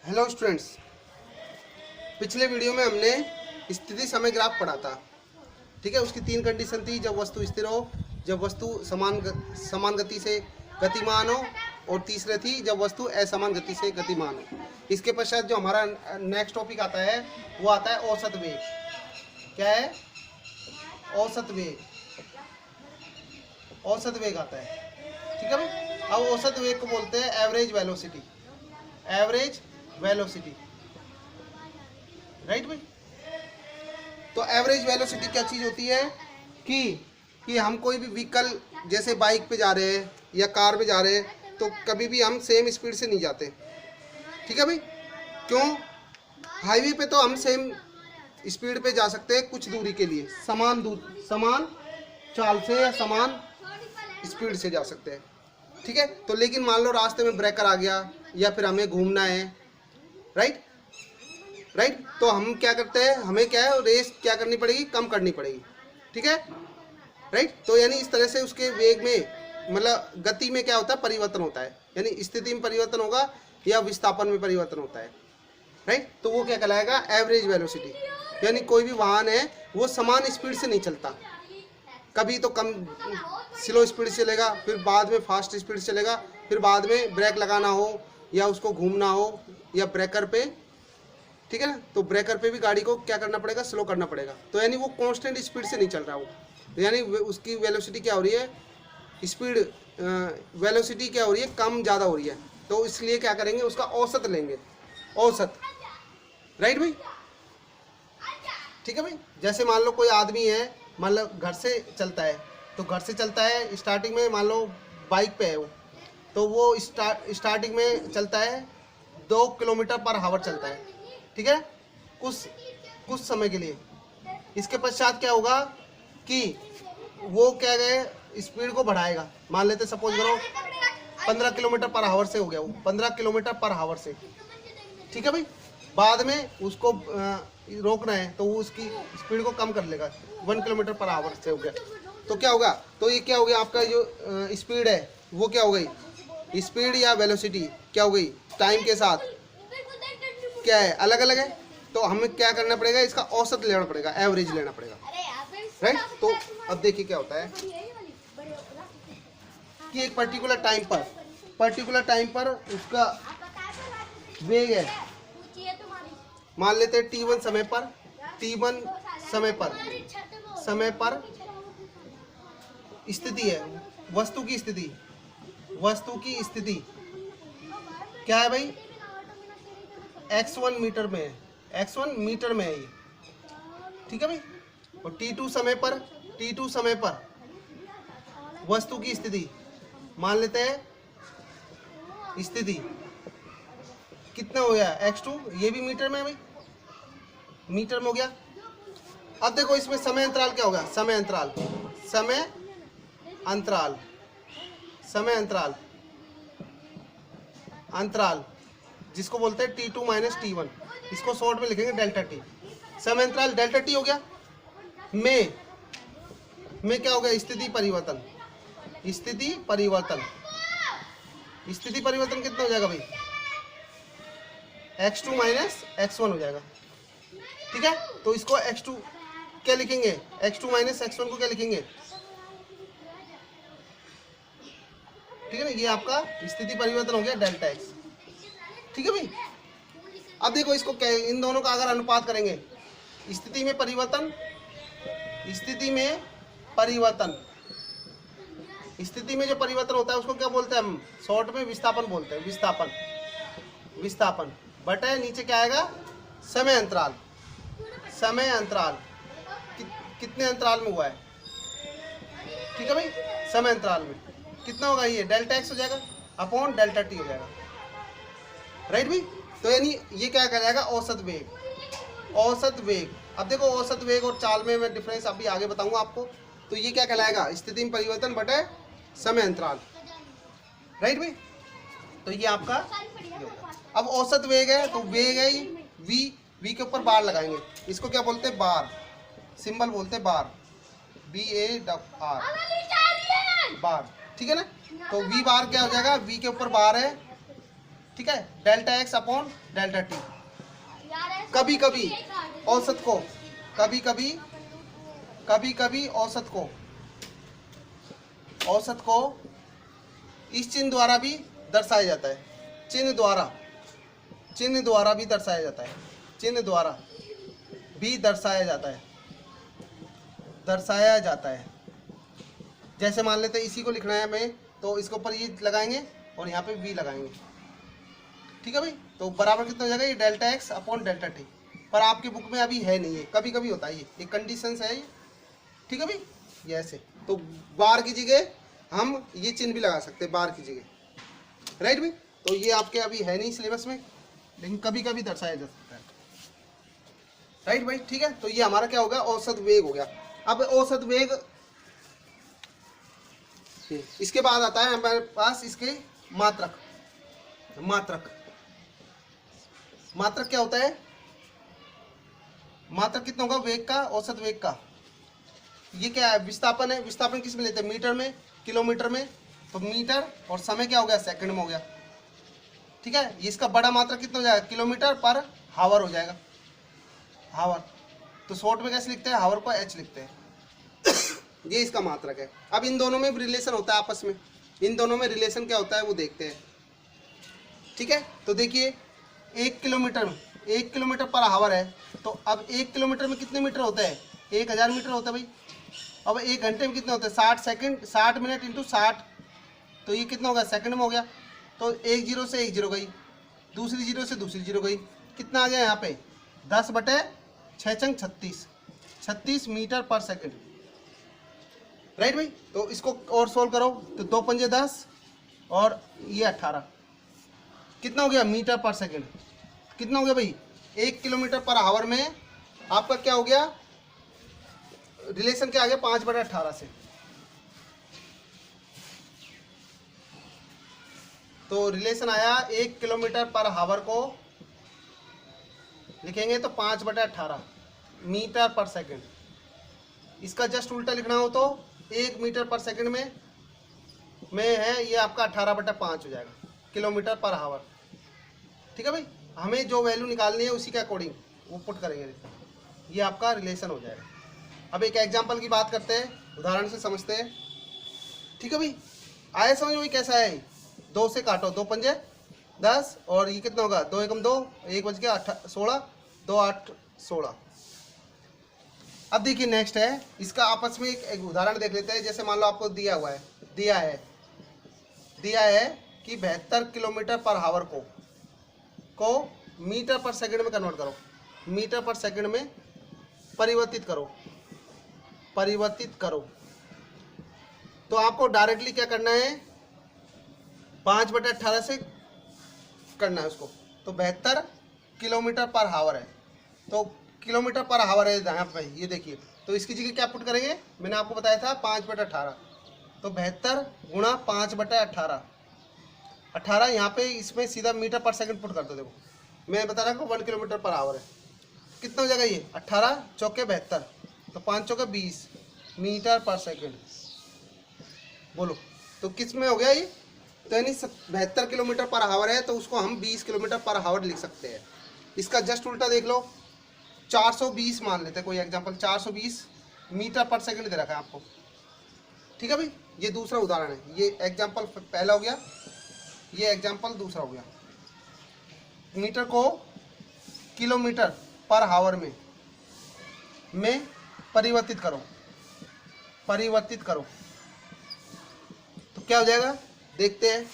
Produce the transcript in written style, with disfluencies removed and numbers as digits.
Hello students, पिछले video में हमने स्थिति समय ग्राफ पढ़ा था। ठीक है, उसकी तीन कंडीशन थी। जब वस्तु स्थिर हो, जब वस्तु समान गति से गतिमान हो, और तीसरे थी जब वस्तु असमान गति से गतिमान हो। इसके पश्चात जो हमारा नेक्स्ट टॉपिक आता है वो आता है औसत वेग। क्या है? औसत वेग। औसत वेग आता है। ठीक है भाई। अब औसत वेग को बोलते हैं average velocity. Average velocity, right भाई। तो एवरेज वेलोसिटी क्या चीज़ होती है कि हम कोई भी व्हीकल, जैसे बाइक पे जा रहे हैं या कार में जा रहे हैं, तो कभी भी हम सेम स्पीड से नहीं जाते। ठीक है भाई। क्यों? हाईवे पे तो हम सेम स्पीड पे जा सकते हैं कुछ दूरी के लिए, समान चाल से या समान स्पीड से जा सकते हैं। ठीक है। तो लेकिन मान लो रास्ते में ब्रेकर आ गया या फिर हमें घूमना है, राइट। तो हम क्या करते हैं, हमें क्या है, रेस क्या करनी पड़ेगी, कम करनी पड़ेगी। ठीक है, राइट। तो यानी इस तरह से उसके वेग में, मतलब गति में क्या होता है, परिवर्तन होता है। यानी स्थिति में परिवर्तन होगा या विस्थापन में परिवर्तन होता है, राइट। तो वो क्या कहलाएगा, एवरेज वेलोसिटी। यानी कोई भी वाहन है वो समान स्पीड से नहीं चलता। कभी तो कम स्लो स्पीड से चलेगा, फिर बाद में फास्ट स्पीड से चलेगा, फिर बाद में ब्रेक लगाना हो या उसको घूमना हो या ब्रेकर पे, ठीक है ना, तो ब्रेकर पे भी गाड़ी को क्या करना पड़ेगा, स्लो करना पड़ेगा। तो यानी वो कांस्टेंट स्पीड से नहीं चल रहा वो, तो यानी उसकी वेलोसिटी क्या हो रही है, स्पीड वेलोसिटी क्या हो रही है, कम ज़्यादा हो रही है। तो इसलिए क्या करेंगे, उसका औसत लेंगे, औसत, राइट भाई। ठीक है भाई। जैसे मान लो कोई आदमी है, मान लो घर से चलता है, तो घर से चलता है स्टार्टिंग में, मान लो बाइक पे है वो, तो वो स्टार्टिंग में चलता है 2 किलोमीटर पर आवर चलता है। ठीक है, कुछ समय के लिए। इसके पश्चात क्या होगा कि वो क्या गए, स्पीड को बढ़ाएगा। मान लेते सपोज करो 15 किलोमीटर पर आवर से हो गया वो, 15 किलोमीटर पर आवर से। ठीक है भाई। बाद में उसको रोकना है तो वो उसकी स्पीड को कम कर लेगा, 1 किलोमीटर पर आवर से हो गया। तो क्या होगा, तो ये क्या हो गया, आपका जो स्पीड है वो क्या हो गई, स्पीड या वेलोसिटी क्या हो गई, टाइम के साथ क्या है, अलग अलग है। तो हमें क्या करना पड़ेगा, इसका औसत लेना पड़ेगा, एवरेज लेना पड़ेगा, राइट। तो अब देखिए क्या होता है कि एक पर्टिकुलर टाइम पर उसका वेग है, मान लेते हैं t1 समय पर स्थिति है, वस्तु की स्थिति क्या है भाई, x1 मीटर में है, x1 मीटर में है ये। ठीक है भाई। और t2 समय पर वस्तु की स्थिति, मान लेते हैं स्थिति कितना हो गया, x2, ये भी मीटर में है भाई, मीटर में हो गया। अब देखो इसमें समय अंतराल क्या होगा, अंतराल जिसको बोलते हैं t2 माइनस t1, इसको शॉर्ट में लिखेंगे डेल्टा टी। समय अंतराल डेल्टा टी हो गया। में क्या हो गया, स्थिति परिवर्तन कितना हो जाएगा भाई, x2 माइनस x1 हो जाएगा। ठीक है। तो इसको x2 क्या लिखेंगे, x2 माइनस x1 को क्या लिखेंगे, ठीक है ना, ये आपका स्थिति परिवर्तन हो गया डेल्टा x। ठीक है भाई। अब देखो इसको क्या, इन दोनों का अगर अनुपात करेंगे, स्थिति में परिवर्तन, स्थिति में जो परिवर्तन होता है उसको क्या बोलते हैं हम, शॉर्ट में विस्थापन बोलते हैं, विस्थापन बटे नीचे क्या आएगा, समय अंतराल कितने अंतराल में हुआ है। ठीक है भाई। समय अंतराल में कितना होगा, ये डेल्टा एक्स हो जाएगा अपॉन डेल्टा टी हो जाएगा, राइट भाई। तो यानी ये क्या कहलाएगा, औसत वेग। अब देखो औसत वेग और चाल में मैं डिफरेंस अभी आगे बताऊंगा आपको। तो ये क्या कहलाएगा, स्थिति में परिवर्तन बटे समय अंतराल, राइट भाई। तो ये आपका अब औसत वेग है, तो वेग है वी के ऊपर बार लगाएंगे, इसको क्या बोलते हैं, बार, सिंबल बोलते हैं बार, BAR, बार। ठीक है ना। तो वी बार क्या हो जाएगा, वी के ऊपर बार है, ठीक है, delta x upon delta T. कभी कभी औसत को, कभी कभी औसत को इस चिन्ह द्वारा भी दर्शाया जाता है, चिन्ह द्वारा भी दर्शाया जाता है, चिन्ह द्वारा भी दर्शाया जाता है। जैसे मान लेते हैं इसी को लिखना है हमें, तो इसके ऊपर ये लगाएंगे और यहाँ पे v लगाएंगे, ठीक है भाई। तो बराबर कितना हो जाएगा, ये delta x upon delta T. पर आपके बुक में अभी है नहीं है, कभी कभी होता है, ये कंडीशन है ये, ठीक है भाई। ये ऐसे, तो बार की जगह हम ये चिन्ह भी लगा सकते हैं, बार की जगह, राइट भाई। तो ये आपके अभी है नहीं सिलेबस में, लेकिन कभी कभी दर्शाया जा सकता है, राइट भाई, ठीक है। तो ये हमारा क्या हो गया, औसत वेग हो गया। अब औसत वेग, इसके बाद आता है हमारे पास इसके मात्रक। मात्रक क्या होता है, मात्रक कितना होगा वेग का, औसत वेग का। ये क्या है, विस्थापन है। विस्थापन किस में लेते हैं, मीटर में, किलोमीटर में। तो मीटर और समय क्या हो गया, सेकंड में हो गया, ठीक है। इसका बड़ा मात्रक कितना हो जाएगा, किलोमीटर पर हावर हो जाएगा, हावर। तो शॉर्ट में कैसे लिखते हैं, हावर को एच लिखते हैं। ये इसका मात्रक है। अब इन दोनों में रिलेशन होता है आपस में, इन दोनों में रिलेशन क्या होता है वो देखते हैं, ठीक है। तो देखिए 1 किलोमीटर पर हावर है, तो अब 1 किलोमीटर में कितने मीटर होते हैं, 1000 मीटर होता है भाई। अब 1 घंटे में कितने होते हैं, 60 सेकंड, 60 मिनट इंटू 60, तो ये कितना हो गया, सेकंड में हो गया। तो एक जीरो से एक जीरो गई, दूसरी जीरो से दूसरी जीरो गई, कितना आ गया यहाँ पे 10/6 36 मीटर पर सेकंड, राइट भाई। तो इसको और सोल्व करो, तो 2 पंजे 10 और ये 18, कितना हो गया मीटर पर सेकंड, कितना हो गया भाई 1 किलोमीटर पर आवर में आपका क्या हो गया, रिलेशन क्या आ गया 5/18 से। तो रिलेशन आया 1 किलोमीटर पर हावर को लिखेंगे तो 5/18 मीटर पर सेकंड। इसका जस्ट उल्टा लिखना हो तो 1 मीटर पर सेकंड में है, ये आपका 18/5 हो जाएगा किलोमीटर पर हावर, ठीक है भाई। हमें जो वैल्यू निकालनी है उसी के अकॉर्डिंग वो पुट करेंगे, ये आपका रिलेशन हो जाएगा। अब एक एग्जांपल की बात करते हैं, उदाहरण से समझते हैं, ठीक है भाई। आए समझ में कैसा है, 2 से काटो, 2 पंजे 10 और ये कितना होगा 2 एकम 2, 1 बज गया 16, 2 8 16। अब देखिए नेक्स्ट है, इसका आपस में एक उदाहरण देख लेते हैं। जैसे मान लो आपको दिया है कि 72 किलोमीटर पर हावर को मीटर पर सेकंड में कन्वर्ट करो, मीटर पर सेकंड में परिवर्तित करो। तो आपको डायरेक्टली क्या करना है, 5/18 से करना है उसको। तो 72 किलोमीटर पर हावर है, तो किलोमीटर पर हावर है यहाँ पे, ये देखिए। तो इसकी जगह क्या पुट करेंगे, मैंने आपको बताया था 5/18, तो 72 गुणा 5/18, 18 यहाँ पे इसमें सीधा मीटर पर सेकंड पुट कर दो। देखो मैं बता रहा हूँ 1 किलोमीटर पर आवर है, कितना हो जाएगा ये 18 चौके 72, तो 5 चौके 20 मीटर पर सेकंड। बोलो तो किस में हो गया ये, तो यानी 72 किलोमीटर पर आवर है, तो उसको हम 20 किलोमीटर पर आवर लिख सकते हैं। इसका जस्ट उल्टा देख लो, 420 मान लेते हैं कोई एग्जांपल, 420 मीटर पर सेकंड दे रखा है आपको, ठीक है भाई। ये दूसरा उदाहरण है, ये एग्जांपल पहला हो गया, ये एग्जांपल दूसरा हो गया। मीटर को किलोमीटर पर आवर में परिवर्तित करो, तो क्या हो जाएगा देखते हैं।